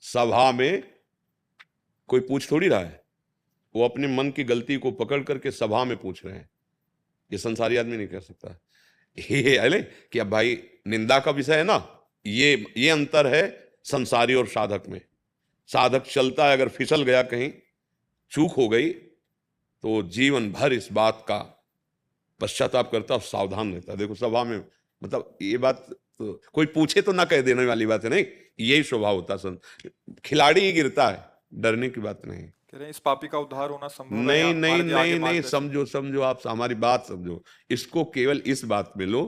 सभा में कोई पूछ थोड़ी रहा है, वो अपने मन की गलती को पकड़ करके सभा में पूछ रहे हैं। ये संसारी आदमी नहीं कर सकता। ये अरे कि अब भाई निंदा का विषय है ना, ये अंतर है संसारी और साधक में। साधक चलता है, अगर फिसल गया कहीं, चूक हो गई, तो जीवन भर इस बात का पश्चाताप करता और सावधान रहता। देखो सभा में, मतलब ये बात तो कोई पूछे तो ना कह देने वाली बात है, नहीं, यही स्वभाव होता है। खिलाड़ी ही गिरता है, डरने की बात नहीं। कह रहे हैं इस पापी का उद्धार होना संभव है नहीं या नहीं हमारे लिए आगे नहीं नहीं, मार्गदर्शन? समझो समझो, आप हमारी बात समझो। इसको केवल इस बात में लो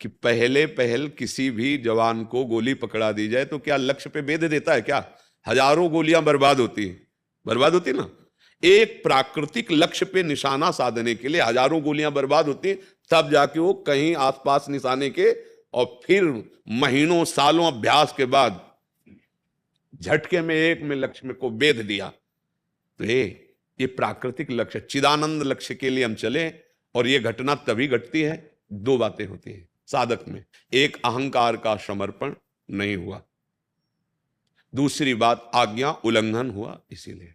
कि पहले पहल किसी भी जवान को गोली पकड़ा दी जाए तो क्या लक्ष्य पे भेद देता है क्या? हजारों गोलियां बर्बाद होती है, बर्बाद होती ना। एक प्राकृतिक लक्ष्य पे निशाना साधने के लिए हजारों गोलियां बर्बाद होती हैं, तब जाके वो कहीं आसपास निशाने के, और फिर महीनों सालों अभ्यास के बाद झटके में एक में लक्ष्य में को भेद दिया। तो ये प्राकृतिक लक्ष्य, चिदानंद लक्ष्य के लिए हम चले, और ये घटना तभी घटती है, दो बातें होती हैं साधक में। एक, अहंकार का समर्पण नहीं हुआ, दूसरी बात आज्ञा उल्लंघन हुआ। इसीलिए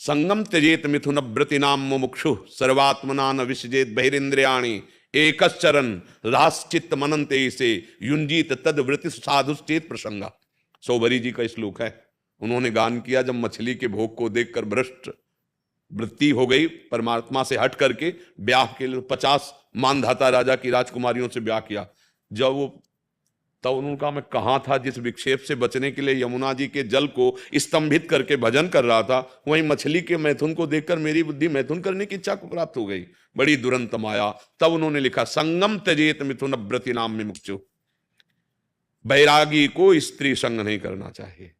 संगम त्यजेत मिथुन व्रतिनाम मुमुक्षु सर्वात्मना न विसजेत बहिरिंद्रियाणि एकश्चरन राश्चित्त मनंते से युंजीत तद वृत्ति साधुश्चेत प्रसंगा। सोबरी जी का श्लोक है। उन्होंने गान किया, जब मछली के भोग को देखकर भ्रष्ट वृत्ति हो गई, परमात्मा से हट करके ब्याह के लिए 50 मानधाता राजा की राजकुमारियों से ब्याह किया। जब वो, तब उन्होंने कहा, मैं कहां था जिस विक्षेप से बचने के लिए यमुना जी के जल को स्तंभित करके भजन कर रहा था, वहीं मछली के मैथुन को देखकर मेरी बुद्धि मैथुन करने की इच्छा को प्राप्त हो गई। बड़ी दुरंत माया। तब उन्होंने लिखा, संगम त्यजेत मिथुन व्रति नाम में मुक्षु। बैरागी को स्त्री संग नहीं करना चाहिए।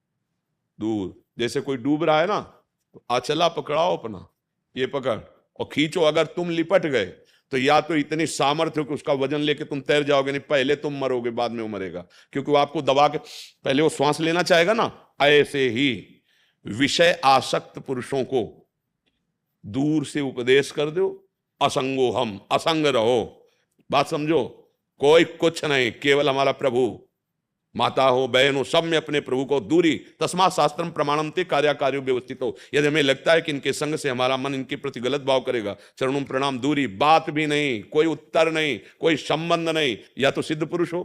दूर, जैसे कोई डूब रहा है ना, तो आचला पकड़ाओ अपना, ये पकड़ और खींचो। अगर तुम लिपट गए तो या तो इतनी सामर्थ्य हो कि उसका वजन लेके तुम तैर जाओगे, नहीं पहले तुम मरोगे, बाद में वो मरेगा, क्योंकि वो आपको दबा के पहले वो श्वास लेना चाहेगा ना। ऐसे ही विषय आसक्त पुरुषों को दूर से उपदेश कर दो, असंगो हम, असंग रहो। बात समझो, कोई कुछ नहीं, केवल हमारा प्रभु। माता हो, बहन हो, सब में अपने प्रभु को दूरी। तस्मात् शास्त्रम प्रमाणन्ते कार्याकार्यो व्यवस्थित हो। यदि हमें लगता है कि इनके संग से हमारा मन इनके प्रति गलत भाव करेगा, चरणों प्रणाम, दूरी। बात भी नहीं, कोई उत्तर नहीं, कोई संबंध नहीं। या तो सिद्ध पुरुष हो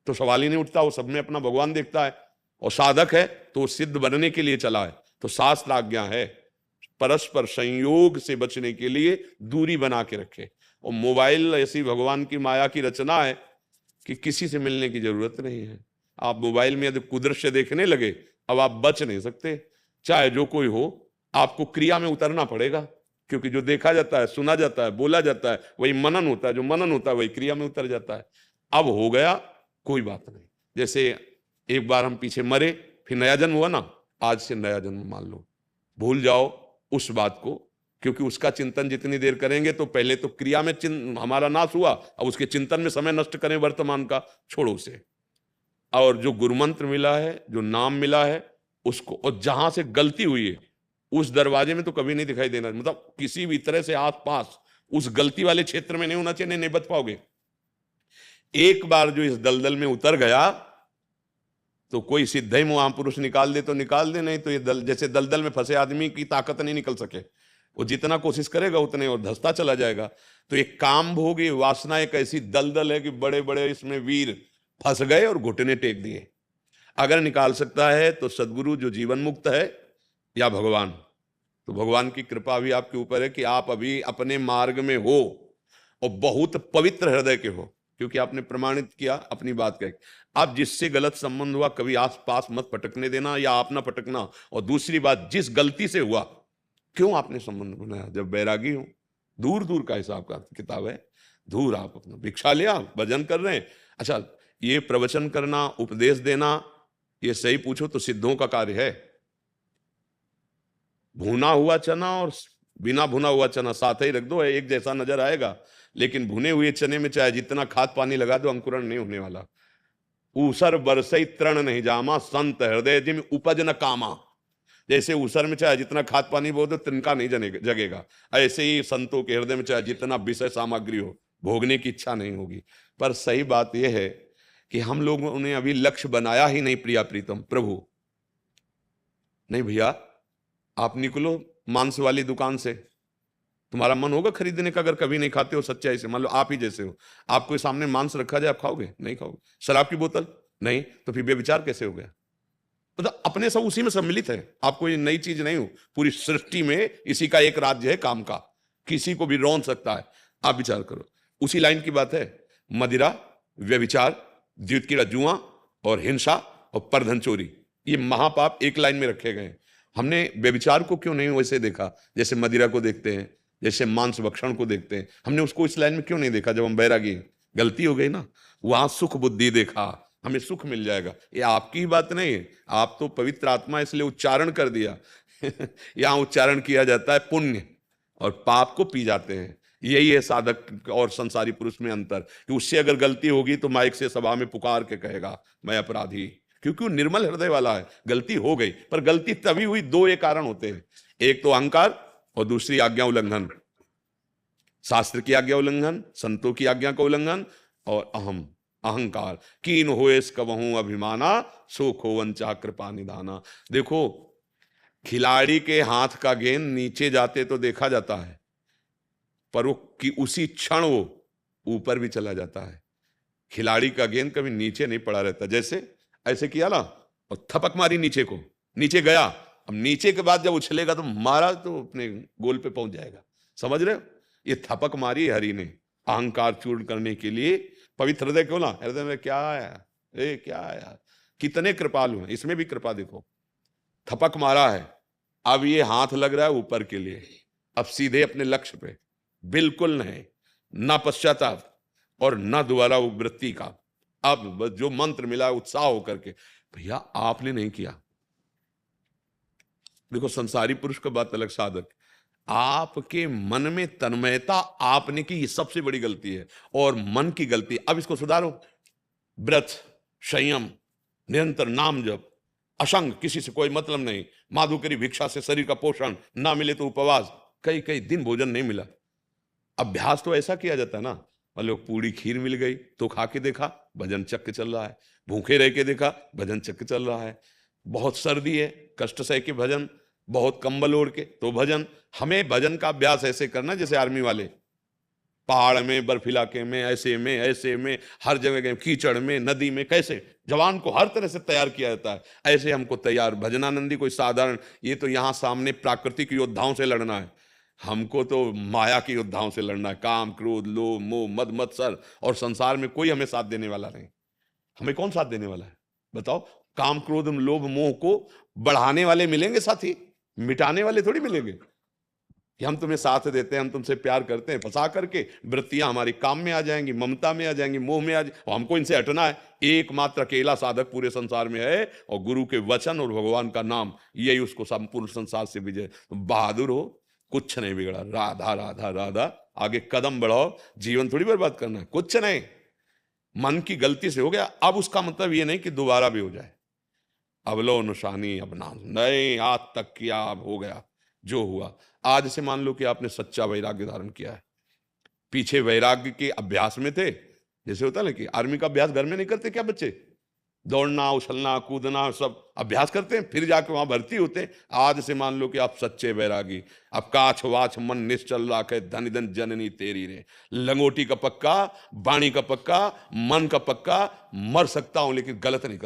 तो सवाल ही नहीं उठता, वो सब में अपना भगवान देखता है, और साधक है तो सिद्ध बनने के लिए चला है। तो शास्त्र आज्ञा है परस्पर संयोग से बचने के लिए दूरी बना के रखे। और मोबाइल ऐसी भगवान की माया की रचना है कि किसी से मिलने की जरूरत नहीं है। आप मोबाइल में यदि कुदृश्य देखने लगे, अब आप बच नहीं सकते, चाहे जो कोई हो, आपको क्रिया में उतरना पड़ेगा। क्योंकि जो देखा जाता है, सुना जाता है, बोला जाता है, वही मनन होता है, जो मनन होता है वही क्रिया में उतर जाता है। अब हो गया, कोई बात नहीं। जैसे एक बार हम पीछे मरे, फिर नया जन्म हुआ ना, आज से नया जन्म मान लो, भूल जाओ उस बात को। क्योंकि उसका चिंतन जितनी देर करेंगे तो पहले तो क्रिया में हमारा नाश हुआ, अब उसके चिंतन में समय नष्ट करें वर्तमान का, छोड़ो उसे। और जो गुरुमंत्र मिला है, जो नाम मिला है उसको, और जहां से गलती हुई है उस दरवाजे में तो कभी नहीं दिखाई देना, मतलब किसी भी तरह से आस पास उस गलती वाले क्षेत्र में नहीं होना चाहिए, नहीं बच पाओगे। एक बार जो इस दलदल में उतर गया तो कोई सिद्ध ही महापुरुष निकाल दे तो निकाल दे, नहीं तो ये जैसे दलदल में फंसे आदमी की ताकत नहीं निकल सके, वो जितना कोशिश करेगा उतने और धंसता चला जाएगा। तो एक काम भोगी वासना एक ऐसी दलदल है कि बड़े बड़े इसमें वीर फंस गए और घुटने टेक दिए। अगर निकाल सकता है तो सदगुरु जो जीवन मुक्त है, या भगवान। तो भगवान की कृपा भी आपके ऊपर है कि आप अभी अपने मार्ग में हो और बहुत पवित्र हृदय के हो, क्योंकि आपने प्रमाणित किया अपनी बात कह। आप जिससे गलत संबंध हुआ कभी आस पास मत पटकने देना, या आप ना पटकना। और दूसरी बात, जिस गलती से हुआ क्यों आपने संबंध बनाया, जब बैरागी हो, दूर दूर का हिसाब का किताब है, दूर आप अपना भिक्षा लिया, भजन कर रहे हैं। अच्छा, ये प्रवचन करना, उपदेश देना, ये सही पूछो तो सिद्धों का कार्य है। भुना हुआ चना और बिना भुना हुआ चना साथ ही रख दो, एक जैसा नजर आएगा, लेकिन भुने हुए चने में चाहे जितना खाद पानी लगा दो, अंकुरण नहीं होने वाला। ऊसर बरसई तृण नहीं जामा, संत हृदय जिम उपज न कामा। जैसे ऊसर में चाहे जितना खाद पानी बो दो, तिनका नहीं जगेगा, ऐसे ही संतों के हृदय में चाहे जितना विषय सामग्री हो, भोगने की इच्छा नहीं होगी। पर सही बात यह है कि हम लोगों ने अभी लक्ष्य बनाया ही नहीं प्रिया प्रीतम प्रभु। नहीं भैया, आप निकलो मांस वाली दुकान से, तुम्हारा मन होगा खरीदने का? अगर कभी नहीं खाते हो सच्चाई से, मान लो आप ही जैसे हो, आपको सामने मांस रखा जाए, आप खाओगे? नहीं खाओगे। शराब की बोतल नहीं, तो फिर व्यभिचार कैसे हो गया? तो अपने सब उसी में सम्मिलित है। आप कोई नई चीज नहीं हो, पूरी सृष्टि में इसी का एक राज्य है काम का, किसी को भी रौंद सकता है। आप विचार करो, उसी लाइन की बात है। मदिरा, व्यभिचार, द्वितीय जुआ और हिंसा और परधन चोरी, ये महापाप एक लाइन में रखे गए। हमने व्यभिचार को क्यों नहीं वैसे देखा जैसे मदिरा को देखते हैं, जैसे मांस भक्षण को देखते हैं? हमने उसको इस लाइन में क्यों नहीं देखा जब हम बैरागी हैं? गलती हो गई ना। वहां सुख बुद्धि देखा, हमें सुख मिल जाएगा। ये आपकी ही बात नहीं है, आप तो पवित्र आत्मा इसलिए उच्चारण कर दिया। यहां उच्चारण किया जाता है पुण्य, और पाप को पी जाते हैं। यही है साधक और संसारी पुरुष में अंतर, कि उससे अगर गलती होगी तो माइक से सभा में पुकार के कहेगा मैं अपराधी, क्योंकि वो निर्मल हृदय वाला है। गलती हो गई, पर गलती तभी हुई, दो एक कारण होते हैं, एक तो अहंकार और दूसरी आज्ञा उल्लंघन। शास्त्र की आज्ञा उल्लंघन, संतों की आज्ञा का उल्लंघन, और अहंकार। कीन होएस कबहूं अभिमाना, सो खोवंचा कृपा निधाना। देखो, खिलाड़ी के हाथ का गेंद नीचे जाते तो देखा जाता है, पर वो कि उसी क्षण वो ऊपर भी चला जाता है। खिलाड़ी का गेंद कभी नीचे नहीं पड़ा रहता। जैसे ऐसे किया ना और थपक मारी नीचे को, नीचे गया, अब नीचे के बाद जब उछलेगा तो मारा तो अपने गोल पे पहुंच जाएगा। समझ रहे हो? ये थपक मारी हरि ने अहंकार चूर्ण करने के लिए। पवित्र हृदय क्यों ना, हृदय में क्या आया, क्या आया, कितने कृपालु हैं। इसमें भी कृपा देखो, थपक मारा है, अब ये हाथ लग रहा है ऊपर के लिए, अब सीधे अपने लक्ष्य पे, बिल्कुल नहीं, ना पश्चाताप और ना दोबारा वृत्ति का। अब जो मंत्र मिला उत्साह होकर के, भैया आपने नहीं किया। देखो, संसारी पुरुष का बात अलग, साधक आपके मन में तन्मयता आपने की, ये सबसे बड़ी गलती है, और मन की गलती। अब इसको सुधारो। व्रत, संयम, निरंतर नाम जप, असंग, किसी से कोई मतलब नहीं, माधुकरी भिक्षा से शरीर का पोषण, ना मिले तो उपवास, कई कई दिन भोजन नहीं मिला। अभ्यास तो ऐसा किया जाता है ना, मतलब पूरी खीर मिल गई तो खा के देखा, भजन चक्र चल रहा है। भूखे रह के देखा, भजन चक्र चल रहा है। बहुत सर्दी है, कष्ट सह के भजन, बहुत कंबल ओढ़ के तो भजन। हमें भजन का अभ्यास ऐसे करना जैसे आर्मी वाले, पहाड़ में, बर्फ इलाके में, ऐसे में हर जगह, कीचड़ में, नदी में, कैसे जवान को हर तरह से तैयार किया जाता है, ऐसे हमको तैयार। भजनानंदी कोई साधारण, ये तो यहां सामने प्राकृतिक योद्धाओं से लड़ना है, हमको तो माया के योद्धाओं से लड़ना है। काम, क्रोध, लोभ, मोह, मद मत्सर, और संसार में कोई हमें साथ देने वाला नहीं। हमें कौन साथ देने वाला है बताओ? काम, क्रोध, लोभ, मोह को बढ़ाने वाले मिलेंगे साथी, मिटाने वाले थोड़ी मिलेंगे। कि हम तुम्हें साथ देते हैं, हम तुमसे प्यार करते हैं, फंसा करके वृत्तियां हमारी काम में आ जाएंगी, ममता में आ जाएंगी, मोह में आ जाएंगी, और हमको इनसे हटना है। एकमात्र अकेला साधक पूरे संसार में है, और गुरु के वचन और भगवान का नाम, यही उसको संपूर्ण संसार से विजय। बहादुर हो, कुछ नहीं बिगड़ा, राधा राधा राधा, आगे कदम बढ़ाओ, जीवन थोड़ी बर्बाद करना है, कुछ नहीं। मन की गलती से हो गया, अब उसका मतलब ये नहीं कि दोबारा भी हो जाए। अवलो नुशानी अब ना नहीं, आज तक किया, अब हो गया जो हुआ। आज से मान लो कि आपने सच्चा वैराग्य धारण किया है, पीछे वैराग्य के अभ्यास में थे। जैसे होता है ना कि आर्मी का अभ्यास घर में नहीं करते क्या बच्चे? दौड़ना, उछलना, कूदना, सब अभ्यास करते हैं, फिर जाके वहां भर्ती होते हैं। आज से मान लो कि आप सच्चे वैरागी, अब काछ वाछ मन निश्चल राखे, धन धन जननी तेरी रे। लंगोटी का पक्का, वाणी का पक्का, मन का पक्का, मर सकता हूं लेकिन गलत नहीं कर